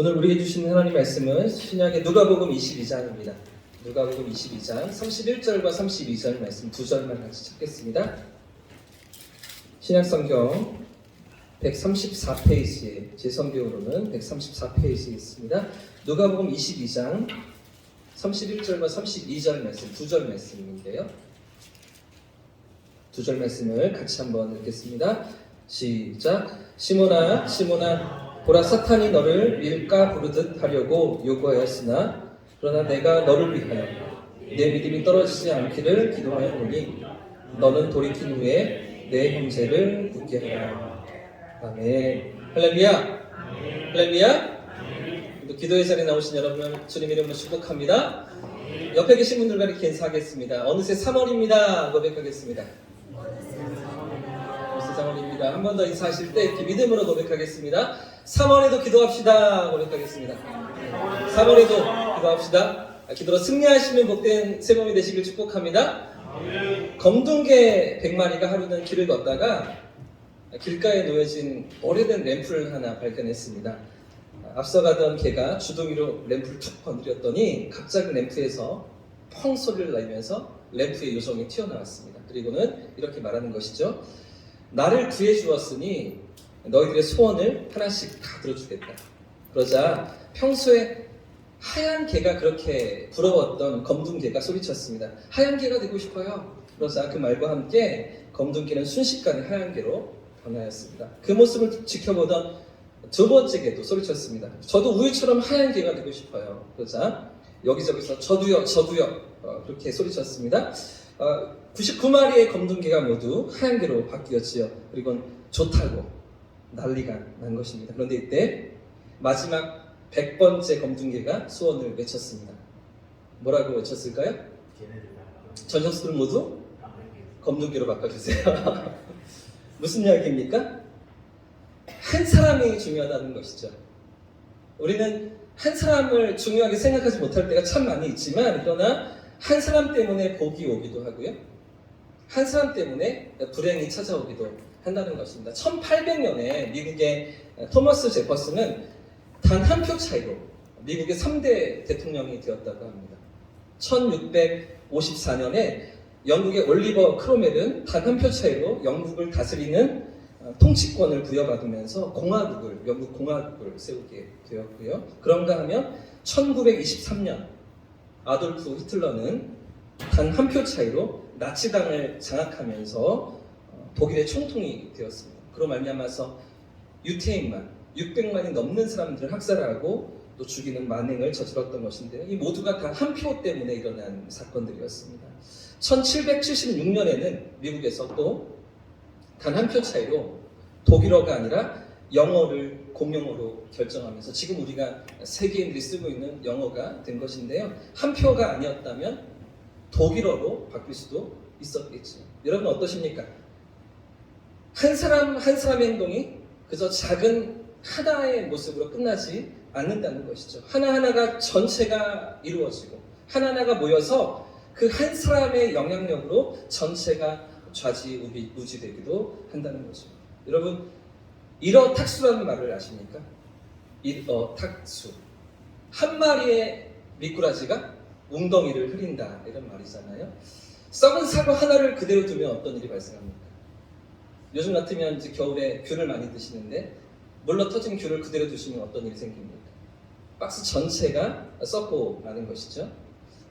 오늘 우리에게 주시는 하나님 말씀은 신약의 누가복음 22장입니다. 누가복음 22장 31절과 32절 말씀 두 절만 같이 찾겠습니다. 신약성경 134페이지에 제 성경으로는 134페이지에 있습니다. 누가복음 22장 31절과 32절 말씀 두 절 말씀인데요. 두 절 말씀을 같이 한번 읽겠습니다. 시작. 시몬아 시몬아 보라 사탄이 너를 밀가 부르듯 하려고 요구하였으나 그러나 내가 너를 위하여 내 믿음이 떨어지지 않기를 기도하였노니 너는 돌이킨 후에 내 형제를 굳게 하라. 아멘. 할렐루야. 할렐루야. 기도의 자리에 나오신 여러분 주님 이름으로 축복합니다. 옆에 계신 분들과 이렇게 인사하겠습니다. 어느새 3월입니다. 고백하겠습니다. 어느새 3월입니다. 한 번 더 인사하실 때 이렇게 믿음으로 고백하겠습니다. 3월에도 기도합시다. 고백하겠습니다. 3월에도 기도합시다. 기도로 승리하시는 복된 새봄이 되시길 축복합니다. 검둥개 100마리가 하루는 길을 걷다가 길가에 놓여진 오래된 램프를 하나 발견했습니다. 앞서가던 개가 주둥이로 램프를 툭 건드렸더니 갑자기 램프에서 펑 소리를 내면서 램프의 요정이 튀어나왔습니다. 그리고는 이렇게 말하는 것이죠. 나를 구해 주었으니 너희들의 소원을 하나씩 다 들어주겠다. 그러자 평소에 하얀 개가 그렇게 부러웠던 검둥개가 소리쳤습니다. 하얀 개가 되고 싶어요. 그러자 그 말과 함께 검둥개는 순식간에 하얀 개로 변하였습니다. 그 모습을 지켜보던 두 번째 개도 소리쳤습니다. 저도 우유처럼 하얀 개가 되고 싶어요. 그러자 여기저기서 저도요 그렇게 소리쳤습니다. 99마리의 검둥개가 모두 하얀 개로 바뀌었지요. 그리고 좋다고 난리가 난 것입니다. 그런데 이때 마지막 100번째 검둥개가 소원을 외쳤습니다. 뭐라고 외쳤을까요? 전적수들 모두 검둥개로 바꿔주세요. 무슨 이야기입니까? 한 사람이 중요하다는 것이죠. 우리는 한 사람을 중요하게 생각하지 못할 때가 참 많이 있지만 그러나 한 사람 때문에 복이 오기도 하고요. 한 사람 때문에 불행이 찾아오기도 한다는 것입니다. 1800년에 미국의 토머스 제퍼슨은 단 한 표 차이로 미국의 3대 대통령이 되었다고 합니다. 1654년에 영국의 올리버 크로멜은 단 한 표 차이로 영국을 다스리는 통치권을 부여받으면서 영국 공화국을 세우게 되었고요. 그런가 하면 1923년 아돌프 히틀러는 단 한 표 차이로 나치당을 장악하면서 독일의 총통이 되었습니다. 그로 말미암아서 유태인만 600만이 넘는 사람들을 학살하고 또 죽이는 만행을 저질렀던 것인데요. 이 모두가 다 한 표 때문에 일어난 사건들이었습니다. 1776년에는 미국에서 또 단 한 표 차이로 독일어가 아니라 영어를 공용어로 결정하면서 지금 우리가 세계인들이 쓰고 있는 영어가 된 것인데요. 한 표가 아니었다면 독일어로 바뀔 수도 있었겠죠. 여러분 어떠십니까? 한 사람의 행동이 그저 작은 하나의 모습으로 끝나지 않는다는 것이죠. 하나하나가 전체가 이루어지고 하나하나가 모여서 그 한 사람의 영향력으로 전체가 좌지우지되기도 한다는 거죠. 여러분 일어탁수라는 말을 아십니까? 일어탁수. 한 마리의 미꾸라지가 웅덩이를 흐린다 이런 말이잖아요. 썩은 사과 하나를 그대로 두면 어떤 일이 발생합니까? 요즘 같으면 이제 겨울에 귤을 많이 드시는데 물러 터진 귤을 그대로 두시면 어떤 일이 생깁니까? 박스 전체가 썩고 마는 것이죠.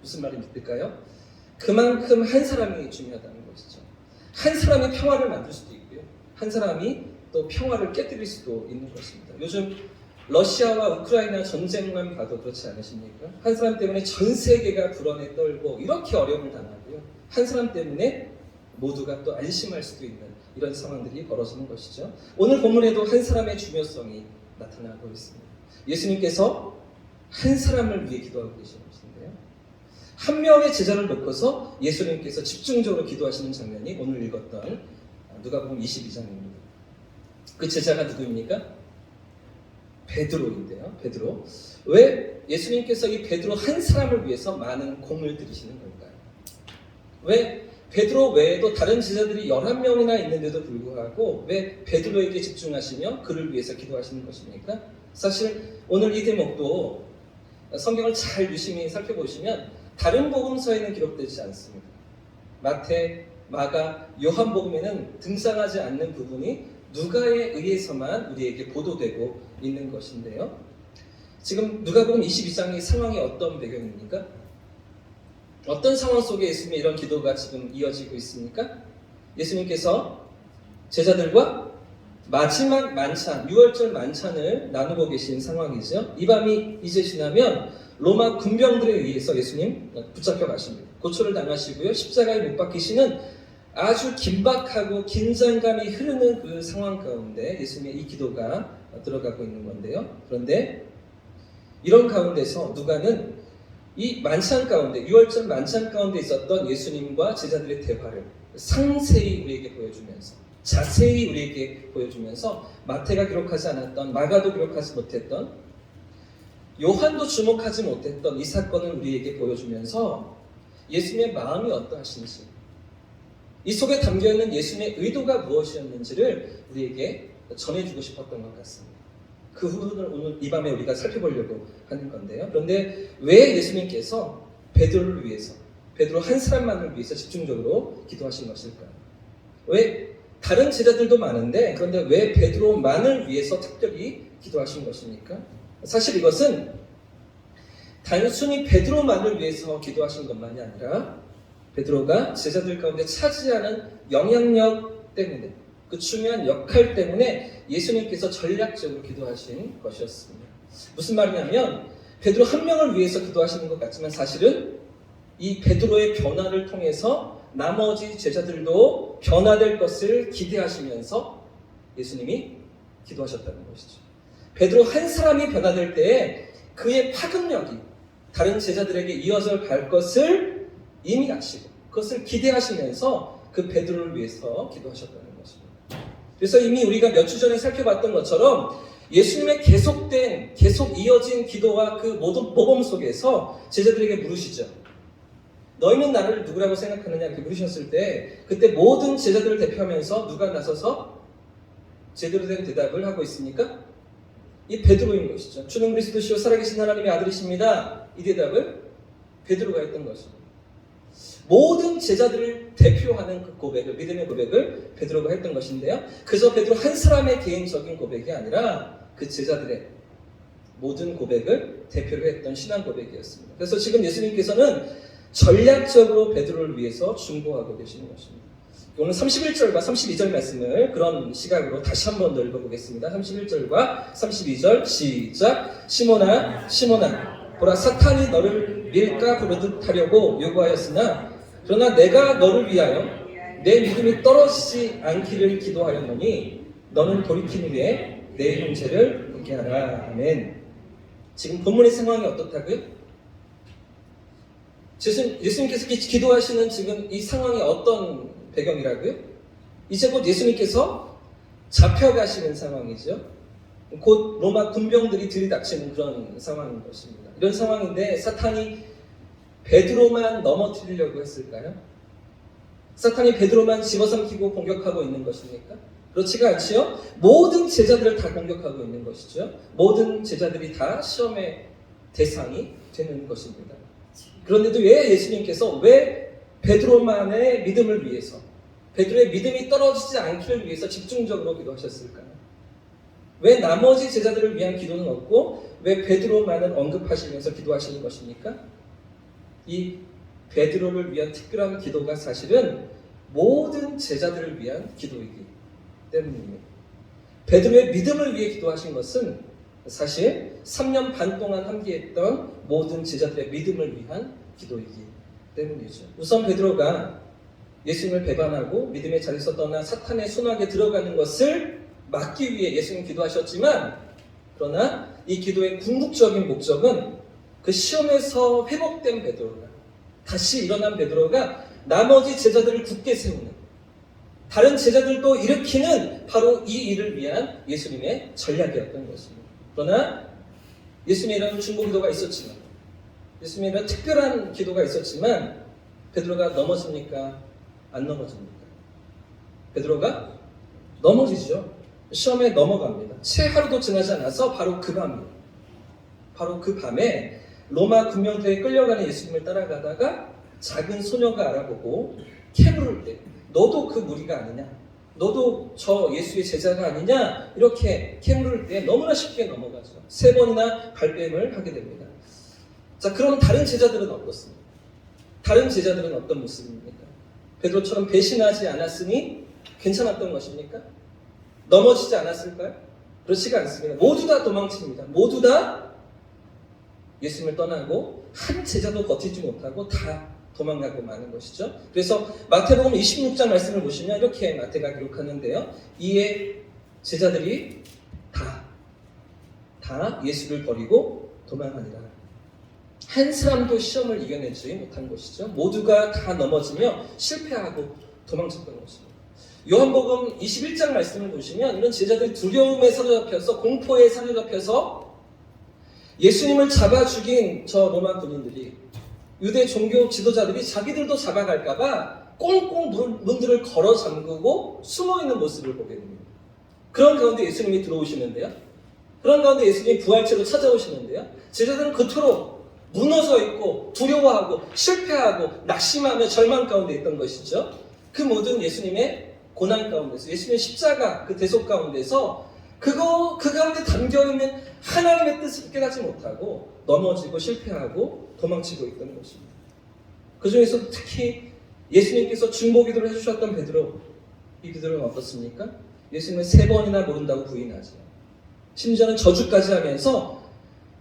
무슨 말인지 믿을까요? 그만큼 한 사람이 중요하다는 것이죠. 한 사람이 평화를 만들 수도 있고요. 한 사람이 또 평화를 깨뜨릴 수도 있는 것입니다. 요즘 러시아와 우크라이나 전쟁만 봐도 그렇지 않으십니까? 한 사람 때문에 전 세계가 불안에 떨고 이렇게 어려움을 당하고요. 한 사람 때문에 모두가 또 안심할 수도 있는 이런 상황들이 벌어지는 것이죠. 오늘 본문에도 한 사람의 중요성이 나타나고 있습니다. 예수님께서 한 사람을 위해 기도하고 계시는 것인데요. 한 명의 제자를 놓고서 예수님께서 집중적으로 기도하시는 장면이 오늘 읽었던 누가복음 22장입니다. 그 제자가 누구입니까? 베드로인데요. 베드로. 왜 예수님께서 이 베드로 한 사람을 위해서 많은 공을 들이시는 걸까요? 왜 베드로 외에도 다른 제자들이 11명이나 있는데도 불구하고 왜 베드로에게 집중하시며 그를 위해서 기도하시는 것입니까? 사실 오늘 이 대목도 성경을 잘 유심히 살펴보시면 다른 복음서에는 기록되지 않습니다. 마태, 마가, 요한복음에는 등장하지 않는 부분이 누가에 의해서만 우리에게 보도되고 있는 것인데요. 지금 누가복음 22장의 상황이 어떤 배경입니까? 어떤 상황 속에 예수님의 이런 기도가 지금 이어지고 있습니까? 예수님께서 제자들과 마지막 만찬, 6월절 만찬을 나누고 계신 상황이죠. 이 밤이 이제 지나면 로마 군병들에 의해서 예수님 붙잡혀 가십니다. 고초를 당하시고요. 십자가에 못 박히시는 아주 긴박하고 긴장감이 흐르는 그 상황 가운데 예수님의 이 기도가 들어가고 있는 건데요. 그런데 이런 가운데서 누가는 이 만찬 가운데, 6월절 만찬 가운데 있었던 예수님과 제자들의 대화를 상세히 우리에게 보여주면서, 자세히 우리에게 보여주면서 마태가 기록하지 않았던, 마가도 기록하지 못했던, 요한도 주목하지 못했던 이 사건을 우리에게 보여주면서 예수님의 마음이 어떠하신지, 이 속에 담겨있는 예수님의 의도가 무엇이었는지를 우리에게 전해주고 싶었던 것 같습니다. 그 부분을 오늘 이 밤에 우리가 살펴보려고 하는 건데요. 그런데 왜 예수님께서 베드로를 위해서, 베드로 한 사람만을 위해서 집중적으로 기도하신 것일까요? 왜 다른 제자들도 많은데 그런데 왜 베드로만을 위해서 특별히 기도하신 것입니까? 사실 이것은 단순히 베드로만을 위해서 기도하신 것만이 아니라 베드로가 제자들 가운데 차지하는 영향력 때문에, 그 중요한 역할 때문에 예수님께서 전략적으로 기도하신 것이었습니다. 무슨 말이냐면 베드로 한 명을 위해서 기도하시는 것 같지만 사실은 이 베드로의 변화를 통해서 나머지 제자들도 변화될 것을 기대하시면서 예수님이 기도하셨다는 것이죠. 베드로 한 사람이 변화될 때에 그의 파급력이 다른 제자들에게 이어져 갈 것을 이미 아시고 그것을 기대하시면서 그 베드로를 위해서 기도하셨다는 것입니다. 그래서 이미 우리가 몇 주 전에 살펴봤던 것처럼 예수님의 계속 이어진 기도와 그 모범 속에서 제자들에게 물으시죠. 너희는 나를 누구라고 생각하느냐 이렇게 물으셨을 때 그때 모든 제자들을 대표하면서 누가 나서서 제대로 된 대답을 하고 있습니까? 이 베드로인 것이죠. 주는 그리스도시요 살아계신 하나님의 아들이십니다. 이 대답을 베드로가 했던 것입니다. 모든 제자들을 대표하는 그 고백을, 믿음의 고백을 베드로가 했던 것인데요. 그저 베드로 한 사람의 개인적인 고백이 아니라 그 제자들의 모든 고백을 대표로 했던 신앙 고백이었습니다. 그래서 지금 예수님께서는 전략적으로 베드로를 위해서 중보하고 계시는 것입니다. 오늘 31절과 32절 말씀을 그런 시각으로 다시 한번 더 읽어보겠습니다. 31절과 32절 시작. 시몬아 시몬아 보라 사탄이 너를 밀가 부르듯 하려고 요구하였으나 그러나 내가 너를 위하여 내 믿음이 떨어지지 않기를 기도하였노니 너는 돌이킨 후에 내 형제를 보게 하라. 아멘. 지금 본문의 상황이 어떻다고요? 예수님께서 기도하시는 지금 이 상황이 어떤 배경이라고요? 이제 곧 예수님께서 잡혀가시는 상황이죠. 곧 로마 군병들이 들이닥치는 그런 상황인 것입니다. 이런 상황인데 사탄이 베드로만 넘어뜨리려고 했을까요? 사탄이 베드로만 집어삼키고 공격하고 있는 것입니까? 그렇지가 않지요. 모든 제자들을 다 공격하고 있는 것이죠. 모든 제자들이 다 시험의 대상이 되는 것입니다. 그런데도 왜 예수님께서 왜 베드로만의 믿음을 위해서, 베드로의 믿음이 떨어지지 않기를 위해서 집중적으로 기도하셨을까요? 왜 나머지 제자들을 위한 기도는 없고 왜 베드로만을 언급하시면서 기도하시는 것입니까? 이 베드로를 위한 특별한 기도가 사실은 모든 제자들을 위한 기도이기 때문입니다. 베드로의 믿음을 위해 기도하신 것은 사실 3년 반 동안 함께했던 모든 제자들의 믿음을 위한 기도이기 때문이죠. 우선 베드로가 예수님을 배반하고 믿음의 자리에서 떠나 사탄의 손아귀에 들어가는 것을 막기 위해 예수님 기도하셨지만 그러나 이 기도의 궁극적인 목적은 그 시험에서 회복된 베드로가 다시 일어난 베드로가 나머지 제자들을 굳게 세우는 다른 제자들도 일으키는 바로 이 일을 위한 예수님의 전략이었던 것입니다. 그러나 예수님의 이런 중보 기도가 있었지만 예수님의 이런 특별한 기도가 있었지만 베드로가 넘어집니까? 안 넘어집니까? 베드로가 넘어지죠. 시험에 넘어갑니다. 채 하루도 지나지 않아서 바로 그 밤이에요. 바로 그 밤에 로마 군병대에 끌려가는 예수님을 따라가다가 작은 소녀가 알아보고 캐물을 때 너도 그 무리가 아니냐? 너도 저 예수의 제자가 아니냐? 이렇게 캐물을 때 너무나 쉽게 넘어가죠. 3번이나 발뺌을 하게 됩니다. 자, 그럼 다른 제자들은 어떻습니까? 다른 제자들은 어떤 모습입니까? 베드로처럼 배신하지 않았으니 괜찮았던 것입니까? 넘어지지 않았을까요? 그렇지가 않습니다. 모두 다 도망칩니다. 모두 다 예수님을 떠나고 한 제자도 버티지 못하고 다 도망가고 마는 것이죠. 그래서 마태복음 26장 말씀을 보시면 이렇게 마태가 기록하는데요. 이에 제자들이 다 예수를 버리고 도망하니라. 한 사람도 시험을 이겨내지 못한 것이죠. 모두가 다 넘어지며 실패하고 도망쳤던 것입니다. 요한복음 21장 말씀을 보시면 이런 제자들이 두려움에 사로잡혀서 공포에 사로잡혀서 예수님을 잡아 죽인 저 로마 군인들이 유대 종교 지도자들이 자기들도 잡아갈까봐 꽁꽁 문들을 걸어 잠그고 숨어있는 모습을 보게 됩니다. 그런 가운데 예수님이 들어오시는데요. 그런 가운데 예수님이 부활체로 찾아오시는데요. 제자들은 그토록 무너져 있고 두려워하고 실패하고 낙심하며 절망 가운데 있던 것이죠. 그 모든 예수님의 고난 가운데서 예수님의 십자가 그 대속 가운데서 그 가운데 담겨있는 하나님의 뜻을 깨닫지 못하고 넘어지고 실패하고 도망치고 있던 것입니다. 그 중에서 특히 예수님께서 중보기도를 해주셨던 베드로, 이 베드로는 어떻습니까? 예수님을 3번이나 모른다고 부인하죠. 심지어는 저주까지 하면서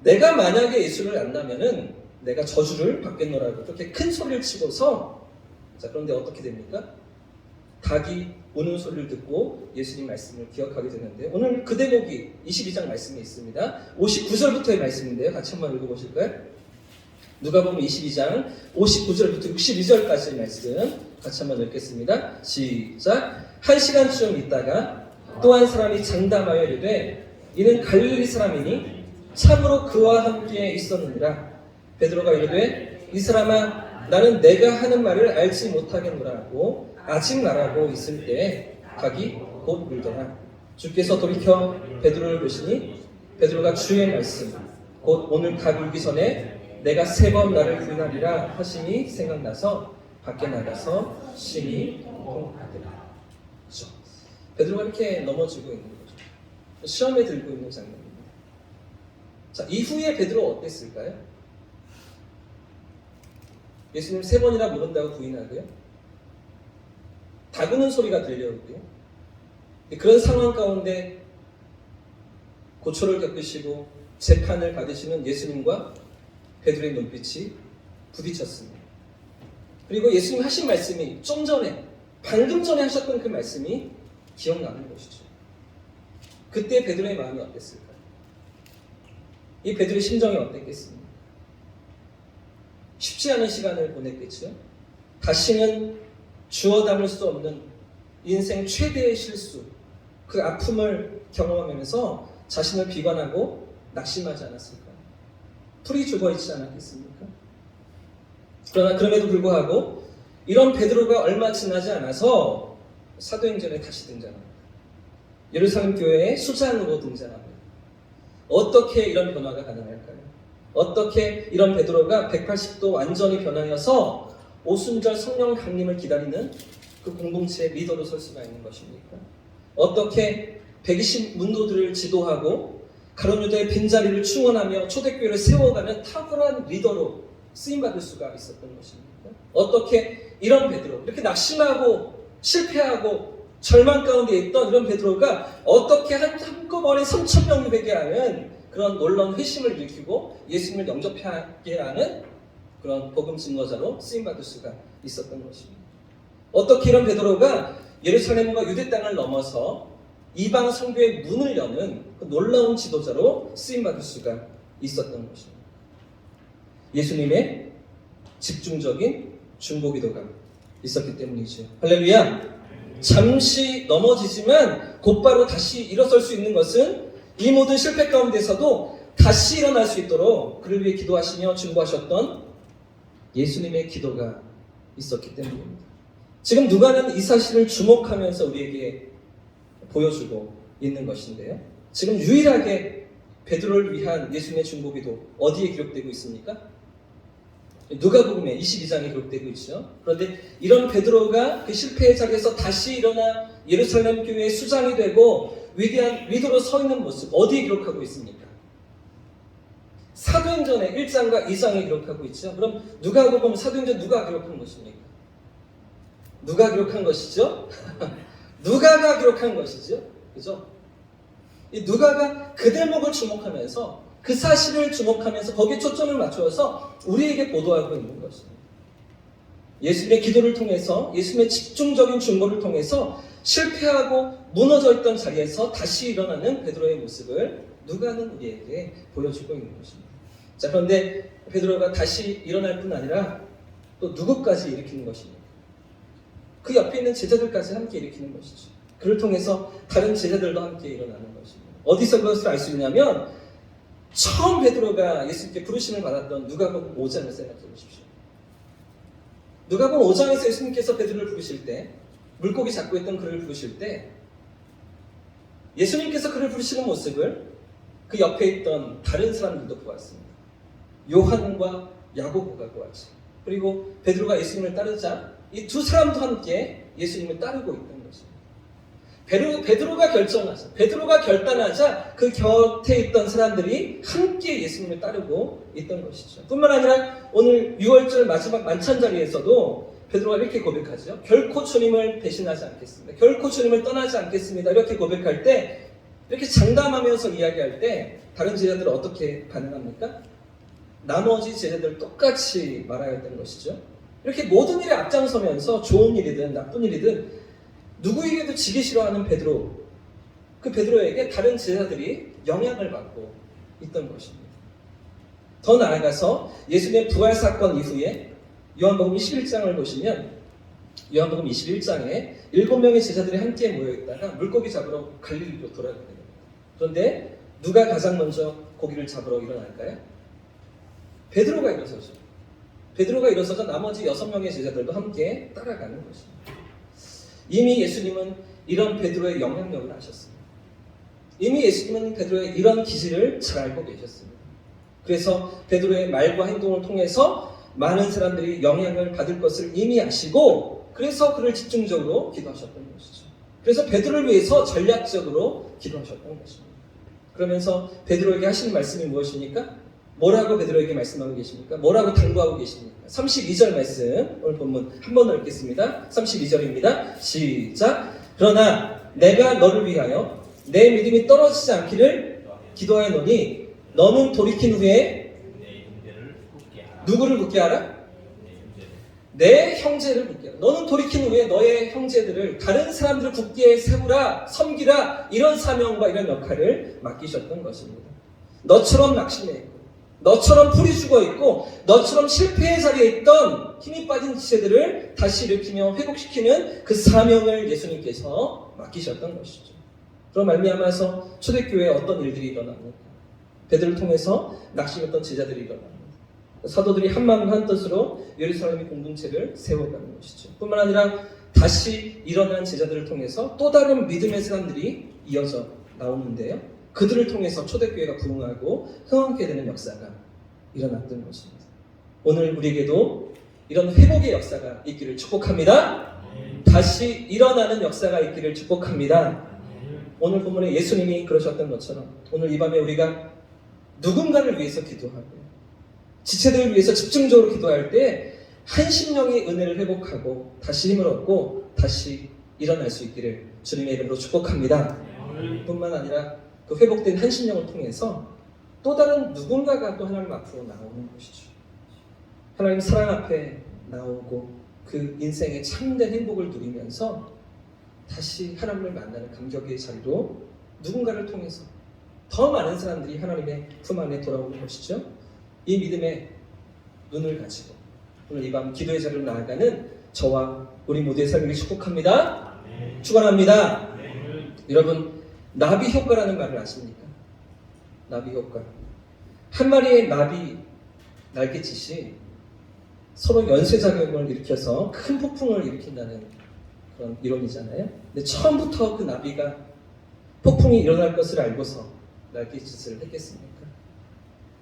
내가 만약에 예수를 안다면은 내가 저주를 받겠노라고 그렇게 큰 소리를 치고서, 자, 그런데 어떻게 됩니까? 닭이 우는 소리를 듣고 예수님 말씀을 기억하게 되는데, 오늘 그 대목이 22장 말씀에 있습니다. 59절부터의 말씀인데요. 같이 한번 읽어보실까요? 누가복음 22장 59절부터 62절까지의 말씀 같이 한번 읽겠습니다. 시작. 1시간쯤 있다가 또 한 사람이 장담하여 이르되 이는 갈릴리 사람이니 참으로 그와 함께 있었느니라. 베드로가 이르되 이 사람아 나는 내가 하는 말을 알지 못하겠노라 하고 아직 말하고 있을 때 닭이 곧 물더라. 주께서 돌이켜 베드로를 보시니 베드로가 주의 말씀 곧 오늘 닭 울기 전에 내가 3번 나를 부인하리라 하심이 생각나서 밖에 나가서 심히 공하더라. 그렇죠? 베드로가 이렇게 넘어지고 있는 거죠. 시험에 들고 있는 장면입니다. 자, 이후에 베드로 어땠을까요? 예수님 3번이나 모른다고 부인하고요. 다구는 소리가 들려오고요. 그런 상황 가운데 고초를 겪으시고 재판을 받으시는 예수님과 베드로의 눈빛이 부딪혔습니다. 그리고 예수님 하신 말씀이 좀 전에, 방금 전에 하셨던 그 말씀이 기억나는 것이죠. 그때 베드로의 마음이 어땠을까요? 이 베드로의 심정이 어땠겠습니까? 쉽지 않은 시간을 보냈겠죠. 다시는 주워 담을 수 없는 인생 최대의 실수, 그 아픔을 경험하면서 자신을 비관하고 낙심하지 않았을까요? 풀이 죽어 있지 않았겠습니까? 그러나 그럼에도 불구하고 이런 베드로가 얼마 지나지 않아서 사도행전에 다시 등장합니다. 예루살렘 교회의 수장으로 등장합니다. 어떻게 이런 변화가 가능할까요? 어떻게 이런 베드로가 180도 완전히 변하여서 오순절 성령 강림을 기다리는 그 공동체의 리더로 설 수가 있는 것입니까? 어떻게 120 문도들을 지도하고 가룟 유다의 빈자리를 충원하며 초대교회를 세워가는 탁월한 리더로 쓰임받을 수가 있었던 것입니까? 어떻게 이런 베드로, 이렇게 낙심하고 실패하고 절망 가운데 있던 이런 베드로가 어떻게 한꺼번에 3,000명이 되게 하는 그런 놀라운 회심을 일으키고 예수님을 영접하게 하는 그런 복음 증거자로 쓰임받을 수가 있었던 것입니다. 어떻게 이런 베드로가 예루살렘과 유대 땅을 넘어서 이방 성교의 문을 여는 그 놀라운 지도자로 쓰임받을 수가 있었던 것입니다. 예수님의 집중적인 중보기도가 있었기 때문이죠. 할렐루야. 잠시 넘어지지만 곧바로 다시 일어설 수 있는 것은 이 모든 실패 가운데서도 다시 일어날 수 있도록 그를 위해 기도하시며 중보하셨던 예수님의 기도가 있었기 때문입니다. 지금 누가는 이 사실을 주목하면서 우리에게 보여주고 있는 것인데요. 지금 유일하게 베드로를 위한 예수님의 중보기도 어디에 기록되고 있습니까? 누가복음에 22장에 기록되고 있죠. 그런데 이런 베드로가 그 실패의 자리에서 다시 일어나 예루살렘 교회의 수장이 되고 위대한 리더로 서 있는 모습 어디에 기록하고 있습니까? 사도행전의 1장과 2장에 기록하고 있죠. 그럼 누가복음, 사도행전 누가 기록한 것입니까? 누가 기록한 것이죠? 누가가 기록한 것이죠. 그죠? 이 누가가 그 대목을 주목하면서 그 사실을 주목하면서 거기에 초점을 맞추어서 우리에게 보도하고 있는 것입니다. 예수님의 기도를 통해서 예수님의 집중적인 중보를 통해서 실패하고 무너져 있던 자리에서 다시 일어나는 베드로의 모습을 누가는 우리에게 보여주고 있는 것입니다. 자, 그런데 베드로가 다시 일어날 뿐 아니라 또 누구까지 일으키는 것입니까? 그 옆에 있는 제자들까지 함께 일으키는 것이죠. 그를 통해서 다른 제자들도 함께 일어나는 것입니다. 어디서 그것을 알 수 있냐면 처음 베드로가 예수님께 부르심을 받았던 누가복음 5장을 생각해 보십시오. 누가복음 5장에서 예수님께서 베드로를 부르실 때, 물고기 잡고 있던 그를 부르실 때 예수님께서 그를 부르시는 모습을 그 옆에 있던 다른 사람들도 보았습니다. 요한과 야고보가 보았죠. 그리고 베드로가 예수님을 따르자 이 두 사람도 함께 예수님을 따르고 있던 것입니다. 베드로가 결정하자, 베드로가 결단하자 그 곁에 있던 사람들이 함께 예수님을 따르고 있던 것이죠. 뿐만 아니라 오늘 6월절 마지막 만찬 자리에서도 베드로가 이렇게 고백하죠. 결코 주님을 배신하지 않겠습니다. 결코 주님을 떠나지 않겠습니다. 이렇게 고백할 때, 이렇게 장담하면서 이야기할 때 다른 제자들은 어떻게 반응합니까? 나머지 제자들 똑같이 말해야 되는 것이죠. 이렇게 모든 일에 앞장서면서 좋은 일이든 나쁜 일이든 누구에게도 지기 싫어하는 베드로, 그 베드로에게 다른 제자들이 영향을 받고 있던 것입니다. 더 나아가서 예수님의 부활 사건 이후에 요한복음 21장을 보시면 요한복음 21장에 7명의 제자들이 함께 모여있다가 물고기 잡으러 갈릴리로 돌아가게 됩니다. 그런데 누가 가장 먼저 고기를 잡으러 일어날까요? 베드로가 일어서죠. 베드로가 일어서자 나머지 6명의 제자들도 함께 따라가는 것입니다. 이미 예수님은 이런 베드로의 영향력을 아셨습니다. 이미 예수님은 베드로의 이런 기질을 잘 알고 계셨습니다. 그래서 베드로의 말과 행동을 통해서 많은 사람들이 영향을 받을 것을 이미 아시고 그래서 그를 집중적으로 기도하셨던 것이죠. 그래서 베드로를 위해서 전략적으로 기도하셨던 것입니다. 그러면서 베드로에게 하시는 말씀이 무엇입니까? 뭐라고 베드로에게 말씀하고 계십니까? 뭐라고 당부하고 계십니까? 32절 말씀 오늘 본문 한 번 더 읽겠습니다. 32절입니다. 시작. 그러나 내가 너를 위하여 내 믿음이 떨어지지 않기를 기도하노니 너는 돌이킨 후에 누구를 붙게 하라? 내 형제를 붙게 하라. 너는 돌이킨 후에 너의 형제들을 다른 사람들을 붙게 세우라, 섬기라, 이런 사명과 이런 역할을 맡기셨던 것입니다. 너처럼 낙심해 있고 너처럼 풀이 죽어 있고 너처럼 실패의 자리에 있던 힘이 빠진 지체들을 다시 일으키며 회복시키는 그 사명을 예수님께서 맡기셨던 것이죠. 그런 말미암아서 초대교회에 어떤 일들이 일어납니까? 베드로를 통해서 낙심했던 제자들이 일어납니다. 사도들이 한 마음 한 뜻으로 예루살렘의 공동체를 세워가는 것이죠. 뿐만 아니라 다시 일어난 제자들을 통해서 또 다른 믿음의 사람들이 이어져 나오는데요. 그들을 통해서 초대교회가 부흥하고 흥황케 되는 역사가 일어났던 것입니다. 오늘 우리에게도 이런 회복의 역사가 있기를 축복합니다. 다시 일어나는 역사가 있기를 축복합니다. 오늘 본문에 예수님이 그러셨던 것처럼 오늘 이 밤에 우리가 누군가를 위해서 기도하고 지체들을 위해서 집중적으로 기도할 때 한 심령이 은혜를 회복하고 다시 힘을 얻고 다시 일어날 수 있기를 주님의 이름으로 축복합니다. 뿐만 아니라 그 회복된 한 심령을 통해서 또 다른 누군가가 또 하나님 앞으로 나오는 것이죠. 하나님 사랑 앞에 나오고 그 인생의 참된 행복을 누리면서 다시 하나님을 만나는 감격의 자리로 누군가를 통해서 더 많은 사람들이 하나님의 품 안에 돌아오는 것이죠. 이 믿음의 눈을 가지고 오늘 이 밤 기도의 자리로 나아가는 저와 우리 모두의 삶을 축복합니다. 축원합니다. 여러분, 나비 효과라는 말을 아십니까? 나비 효과. 한 마리의 나비 날갯짓이 서로 연쇄작용을 일으켜서 큰 폭풍을 일으킨다는 그런 이론이잖아요. 근데 처음부터 그 나비가 폭풍이 일어날 것을 알고서 날갯짓을 했겠습니까?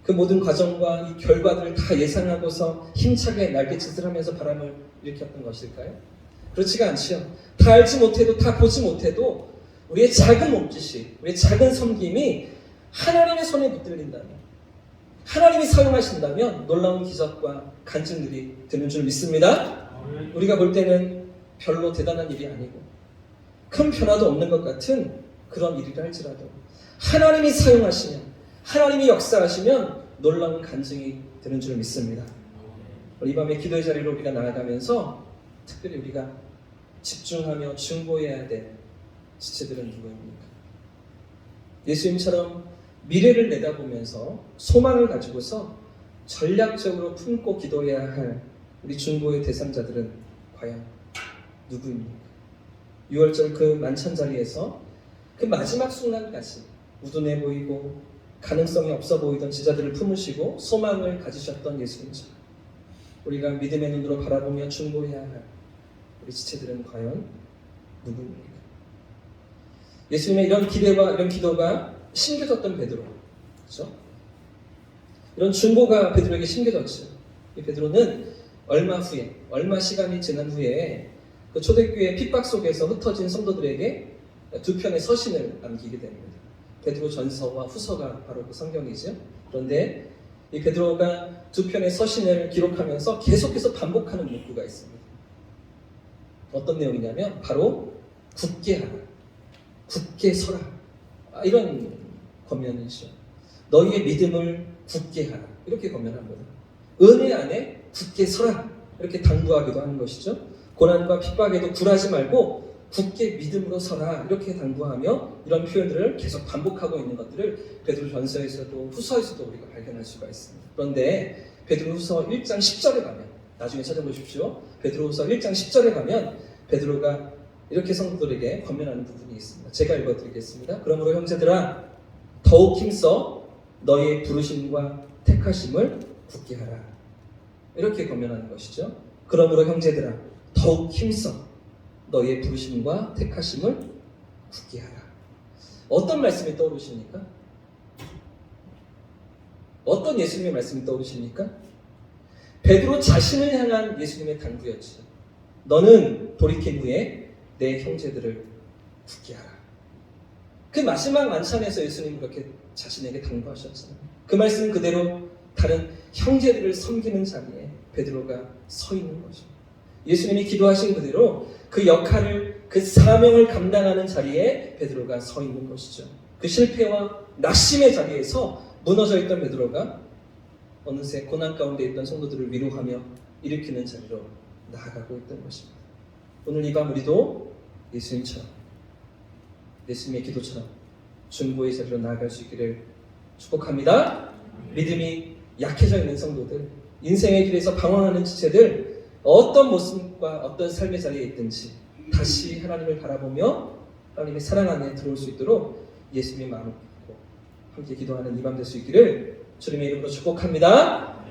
그 모든 과정과 이 결과들을 다 예상하고서 힘차게 날갯짓을 하면서 바람을 일으켰던 것일까요? 그렇지가 않지요. 다 알지 못해도, 다 보지 못해도 우리의 작은 몸짓이, 우리의 작은 섬김이 하나님의 손에 붙들린다면, 하나님이 사용하신다면 놀라운 기적과 간증들이 되는 줄 믿습니다. 우리가 볼 때는 별로 대단한 일이 아니고 큰 변화도 없는 것 같은 그런 일이라 할지라도 하나님이 사용하시면, 하나님이 역사하시면 놀라운 간증이 되는 줄 믿습니다. 이 밤에 기도의 자리로 우리가 나아가면서 특별히 우리가 집중하며 중보해야 될 지체들은 누구입니까? 예수님처럼 미래를 내다보면서 소망을 가지고서 전략적으로 품고 기도해야 할 우리 중보의 대상자들은 과연 누구입니까? 6월절 그 만찬 자리에서 그 마지막 순간까지 우둔해 보이고 가능성이 없어 보이던 제자들을 품으시고 소망을 가지셨던 예수님처럼 우리가 믿음의 눈으로 바라보며 중보해야 할 우리 지체들은 과연 누구입니까? 예수님의 이런 기대와 이런 기도가 심겨졌던 베드로, 그렇죠? 이런 중보가 베드로에게 심겨졌죠. 이 베드로는 얼마 시간이 지난 후에 그 초대교회 핍박 속에서 흩어진 성도들에게 두 편의 서신을 남기게 됩니다. 베드로 전서와 후서가 바로 그 성경이죠. 그런데 이 베드로가 두 편의 서신을 기록하면서 계속해서 반복하는 문구가 있습니다. 어떤 내용이냐면 바로 굳게 하라, 굳게 서라, 이런 권면이죠. 너희의 믿음을 굳게 하라, 이렇게 권면합니다. 은혜 안에 굳게 서라, 이렇게 당부하기도 하는 것이죠. 고난과 핍박에도 굴하지 말고 굳게 믿음으로 서라, 이렇게 당부하며 이런 표현들을 계속 반복하고 있는 것들을 베드로전서에서도 후서에서도 우리가 발견할 수가 있습니다. 그런데 베드로후서 1장 10절에 가면, 나중에 찾아보십시오. 베드로후서 1장 10절에 가면 베드로가 이렇게 성도들에게 권면하는 부분이 있습니다. 제가 읽어드리겠습니다. 그러므로 형제들아, 더욱 힘써 너희의 부르심과 택하심을 굳게 하라, 이렇게 권면하는 것이죠. 그러므로 형제들아, 더욱 힘써 너희의 부르심과 택하심을 굳게 하라. 어떤 말씀이 떠오르십니까? 어떤 예수님의 말씀이 떠오르십니까? 베드로 자신을 향한 예수님의 당부였죠. 너는 돌이킨 후에 내 형제들을 굳게 하라. 그 마지막 만찬에서 예수님은 그렇게 자신에게 당부하셨잖아요. 그 말씀 그대로 다른 형제들을 섬기는 자리에 베드로가 서 있는 거죠. 예수님이 기도하신 그대로 그 역할을, 그 사명을 감당하는 자리에 베드로가 서 있는 것이죠. 그 실패와 낙심의 자리에서 무너져 있던 베드로가 어느새 고난 가운데 있던 성도들을 위로하며 일으키는 자리로 나아가고 있던 것입니다. 오늘 이 밤 우리도 예수님처럼, 예수님의 기도처럼 중보의 자리로 나아갈 수 있기를 축복합니다. 믿음이 약해져 있는 성도들, 인생의 길에서 방황하는 지체들, 어떤 모습과 어떤 삶의 자리에 있든지 다시 하나님을 바라보며 하나님의 사랑 안에 들어올 수 있도록 예수님의 마음을 품고 함께 기도하는 이 밤 될 수 있기를 주님의 이름으로 축복합니다.